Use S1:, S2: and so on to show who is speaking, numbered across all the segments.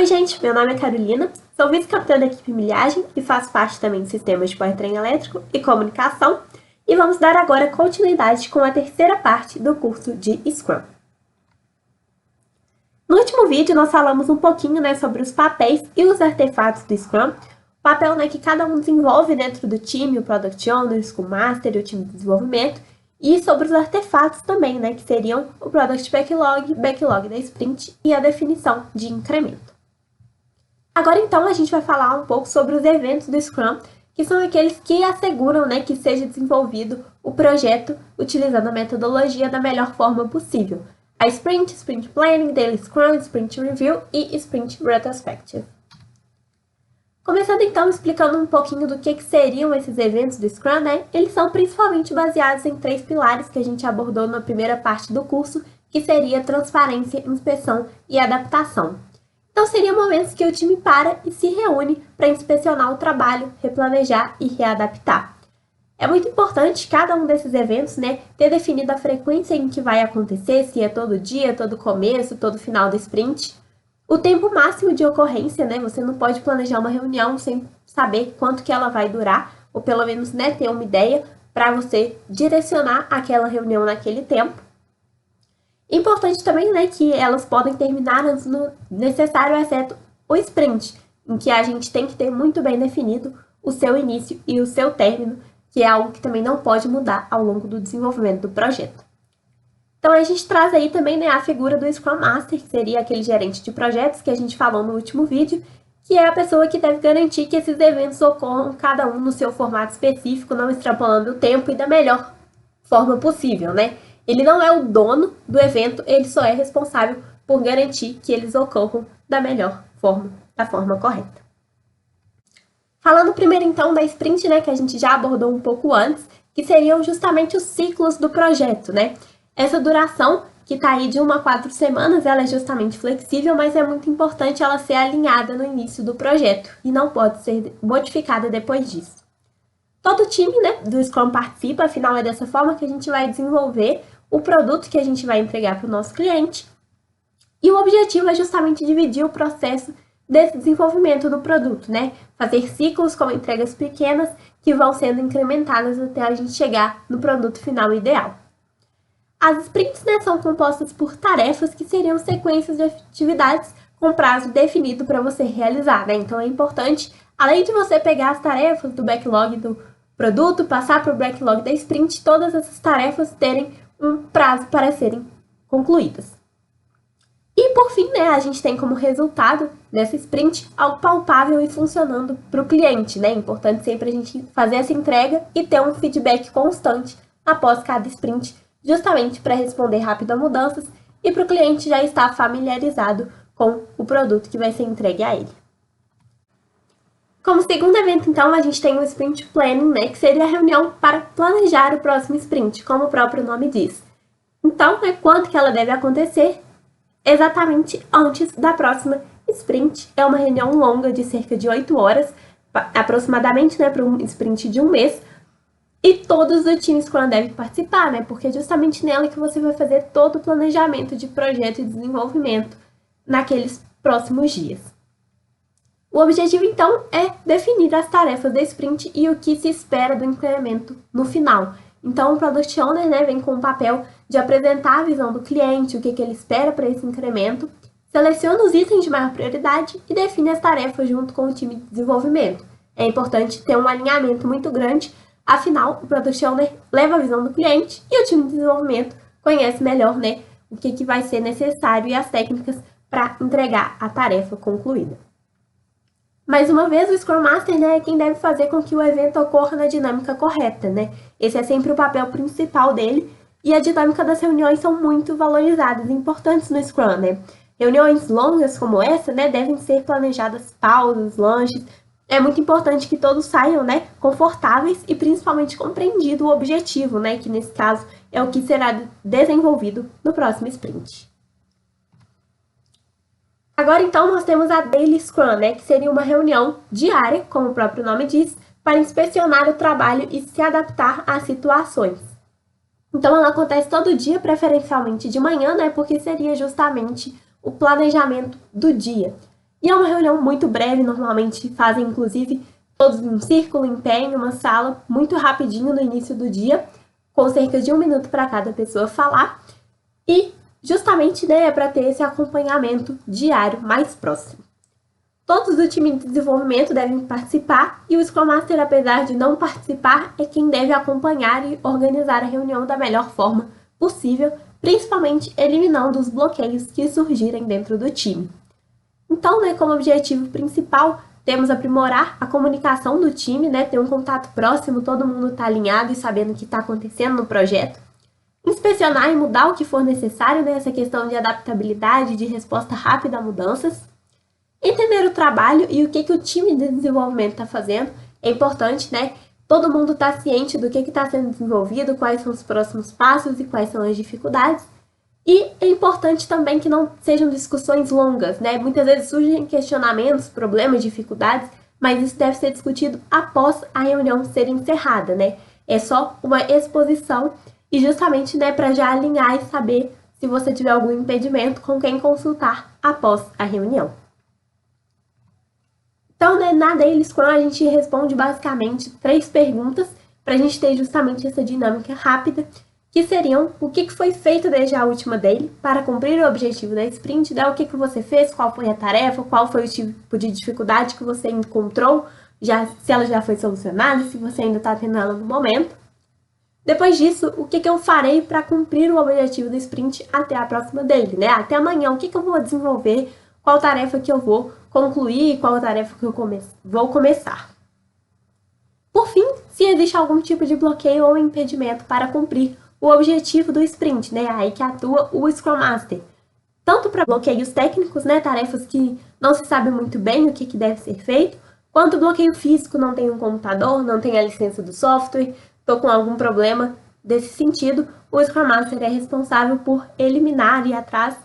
S1: Oi gente, meu nome é Carolina, sou vice-capitã da equipe Milhagem e faço parte também do Sistemas de Powertrain Elétrico e Comunicação e vamos dar agora continuidade com a terceira parte do curso de Scrum. No último vídeo nós falamos um pouquinho sobre os papéis e os artefatos do Scrum, o papel que cada um desenvolve dentro do time, o Product Owner, o Scrum Master e o time de desenvolvimento, e sobre os artefatos também, que seriam o Product Backlog, Backlog da Sprint e a definição de incremento. Agora, então, a gente vai falar um pouco sobre os eventos do Scrum, que são aqueles que asseguram que seja desenvolvido o projeto utilizando a metodologia da melhor forma possível. A Sprint, Sprint Planning, Daily Scrum, Sprint Review e Sprint Retrospective. Começando, então, explicando um pouquinho do que seriam esses eventos do Scrum, eles são principalmente baseados em 3 pilares que a gente abordou na primeira parte do curso, que seria transparência, inspeção e adaptação. Então, seriam momentos que o time para e se reúne para inspecionar o trabalho, replanejar e readaptar. É muito importante cada um desses eventos ter definido a frequência em que vai acontecer, se é todo dia, todo começo, todo final do sprint. O tempo máximo de ocorrência, você não pode planejar uma reunião sem saber quanto que ela vai durar, ou pelo menos ter uma ideia para você direcionar aquela reunião naquele tempo. Importante também que elas podem terminar antes do necessário, exceto o sprint, em que a gente tem que ter muito bem definido o seu início e o seu término, que é algo que também não pode mudar ao longo do desenvolvimento do projeto. Então a gente traz aí também a figura do Scrum Master, que seria aquele gerente de projetos que a gente falou no último vídeo, que é a pessoa que deve garantir que esses eventos ocorram cada um no seu formato específico, não extrapolando o tempo e da melhor forma possível, Ele não é o dono do evento, ele só é responsável por garantir que eles ocorram da melhor forma, da forma correta. Falando primeiro então da sprint, que a gente já abordou um pouco antes, que seriam justamente os ciclos do projeto, Essa duração, que está aí de 1 a 4 semanas, ela é justamente flexível, mas é muito importante ela ser alinhada no início do projeto e não pode ser modificada depois disso. Todo time do Scrum participa, afinal é dessa forma que a gente vai desenvolver o produto que a gente vai entregar para o nosso cliente. E o objetivo é justamente dividir o processo desse desenvolvimento do produto, Fazer ciclos com entregas pequenas que vão sendo incrementadas até a gente chegar no produto final ideal. As sprints são compostas por tarefas que seriam sequências de atividades com prazo definido para você realizar, Então é importante, além de você pegar as tarefas do backlog do produto, passar para o backlog da sprint, todas essas tarefas terem um prazo para serem concluídas. E por fim, a gente tem como resultado dessa sprint algo palpável e funcionando para o cliente, É importante sempre a gente fazer essa entrega e ter um feedback constante após cada sprint, justamente para responder rápido a mudanças e para o cliente já estar familiarizado com o produto que vai ser entregue a ele. Como segundo evento, então, a gente tem o Sprint Planning, que seria a reunião para planejar o próximo sprint, como o próprio nome diz. Então, quando que ela deve acontecer? Exatamente antes da próxima sprint. É uma reunião longa de cerca de 8 horas, aproximadamente, para um sprint de um mês. E todos do time Scrum devem participar, porque é justamente nela que você vai fazer todo o planejamento de projeto e desenvolvimento naqueles próximos dias. O objetivo, então, é definir as tarefas da sprint e o que se espera do incremento no final. Então, o Product Owner vem com o papel de apresentar a visão do cliente, o que ele espera para esse incremento, seleciona os itens de maior prioridade e define as tarefas junto com o time de desenvolvimento. É importante ter um alinhamento muito grande, afinal, o Product Owner leva a visão do cliente e o time de desenvolvimento conhece melhor o que vai ser necessário e as técnicas para entregar a tarefa concluída. Mais uma vez, o Scrum Master é quem deve fazer com que o evento ocorra na dinâmica correta, Esse é sempre o papel principal dele e a dinâmica das reuniões são muito valorizadas e importantes no Scrum, Reuniões longas como essa, devem ser planejadas pausas, lanches. É muito importante que todos saiam, confortáveis e principalmente compreendido o objetivo, que nesse caso é o que será desenvolvido no próximo sprint. Agora, então, nós temos a Daily Scrum, que seria uma reunião diária, como o próprio nome diz, para inspecionar o trabalho e se adaptar às situações. Então, ela acontece todo dia, preferencialmente de manhã, porque seria justamente o planejamento do dia. E é uma reunião muito breve, normalmente fazem inclusive todos em um círculo, em pé, em uma sala, muito rapidinho no início do dia, com cerca de 1 minuto para cada pessoa falar. E justamente, né, é para ter esse acompanhamento diário mais próximo. Todos do time de desenvolvimento devem participar e o Scrum Master, apesar de não participar, é quem deve acompanhar e organizar a reunião da melhor forma possível, principalmente eliminando os bloqueios que surgirem dentro do time. Então, né, como objetivo principal, temos aprimorar a comunicação do time, né, ter um contato próximo, todo mundo está alinhado e sabendo o que está acontecendo no projeto. Inspecionar e mudar o que for necessário, né, essa questão de adaptabilidade, de resposta rápida a mudanças. Entender o trabalho e o que o time de desenvolvimento está fazendo é importante, né? Todo mundo está ciente do que está sendo desenvolvido, quais são os próximos passos e quais são as dificuldades. E é importante também que não sejam discussões longas, né? Muitas vezes surgem questionamentos, problemas, dificuldades, mas isso deve ser discutido após a reunião ser encerrada, né? É só uma exposição e justamente, né, para já alinhar e saber se você tiver algum impedimento com quem consultar após a reunião. Então, né, na Daily Scrum a gente responde basicamente 3 perguntas para a gente ter justamente essa dinâmica rápida, que seriam o que foi feito desde a última Daily para cumprir o objetivo da sprint, né, o que você fez, qual foi a tarefa, qual foi o tipo de dificuldade que você encontrou, se ela já foi solucionada, se você ainda está tendo ela no momento. Depois disso, o que eu farei para cumprir o objetivo da sprint até a próxima Daily, né? Até amanhã, o que eu vou desenvolver, qual tarefa que eu vou concluir, qual tarefa que eu vou começar. Por fim, se existe algum tipo de bloqueio ou impedimento para cumprir o objetivo do sprint, né? Aí que atua o Scrum Master. Tanto para bloqueios técnicos, né? Tarefas que não se sabe muito bem o que deve ser feito, quanto bloqueio físico, não tem um computador, não tem a licença do software, estou com algum problema desse sentido, o Scrum Master é responsável por eliminar e ir atrás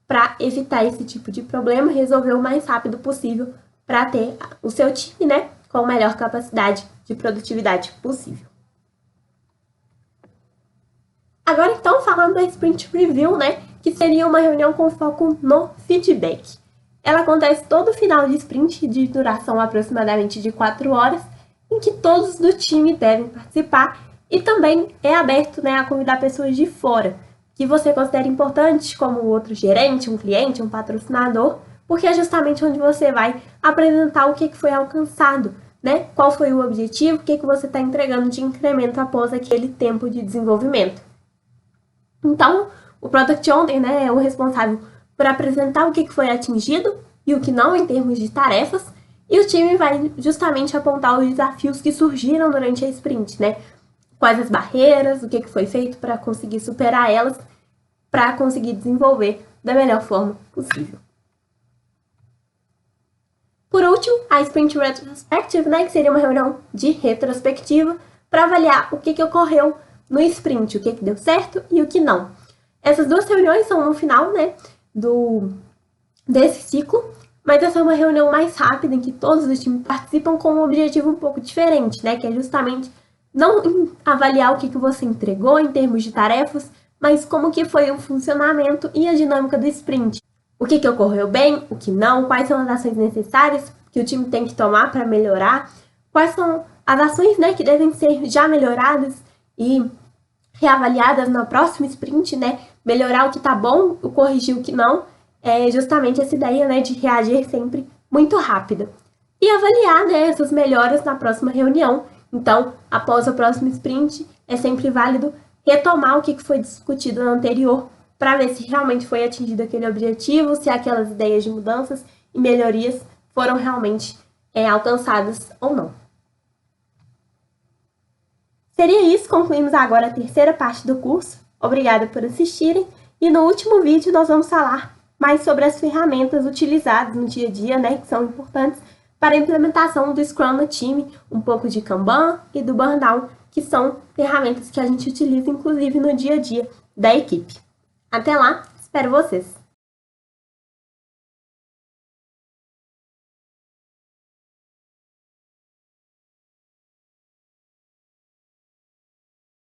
S1: para evitar esse tipo de problema, resolver o mais rápido possível para ter o seu time, né, com a melhor capacidade de produtividade possível. Agora, então, falando da Sprint Review, né, que seria uma reunião com foco no feedback. Ela acontece todo final de sprint, de duração aproximadamente de 4 horas, em que todos do time devem participar e também é aberto, né, a convidar pessoas de fora, que você considera importante, como outro gerente, um cliente, um patrocinador, porque é justamente onde você vai apresentar o que foi alcançado, né? Qual foi o objetivo, o que você está entregando de incremento após aquele tempo de desenvolvimento. Então, o Product Owner, né, é o responsável por apresentar o que foi atingido e o que não em termos de tarefas, e o time vai justamente apontar os desafios que surgiram durante a sprint, né? Quais as barreiras, o que foi feito para conseguir superar elas, para conseguir desenvolver da melhor forma possível. Por último, a Sprint Retrospective, né, que seria uma reunião de retrospectiva para avaliar o que ocorreu no sprint, o que deu certo e o que não. Essas 2 reuniões são no final, né, desse ciclo, mas essa é uma reunião mais rápida em que todos os times participam com um objetivo um pouco diferente, né, que é justamente não avaliar o que você entregou em termos de tarefas, mas como que foi o funcionamento e a dinâmica do sprint. O que ocorreu bem, o que não, quais são as ações necessárias que o time tem que tomar para melhorar, quais são as ações, né, que devem ser já melhoradas e reavaliadas na próxima sprint, né, melhorar o que está bom, corrigir o que não, é justamente essa ideia, né, de reagir sempre muito rápida. E avaliar, né, essas melhoras na próxima reunião. Então, após o próximo sprint, é sempre válido retomar o que foi discutido no anterior para ver se realmente foi atingido aquele objetivo, se aquelas ideias de mudanças e melhorias foram realmente alcançadas ou não. Seria isso, concluímos agora a 3ª parte do curso. Obrigada por assistirem e no último vídeo nós vamos falar mais sobre as ferramentas utilizadas no dia a dia, né, que são importantes para a implementação do Scrum no time, um pouco de Kanban e do Burndown, que são ferramentas que a gente utiliza inclusive no dia a dia da equipe. Até lá, espero vocês!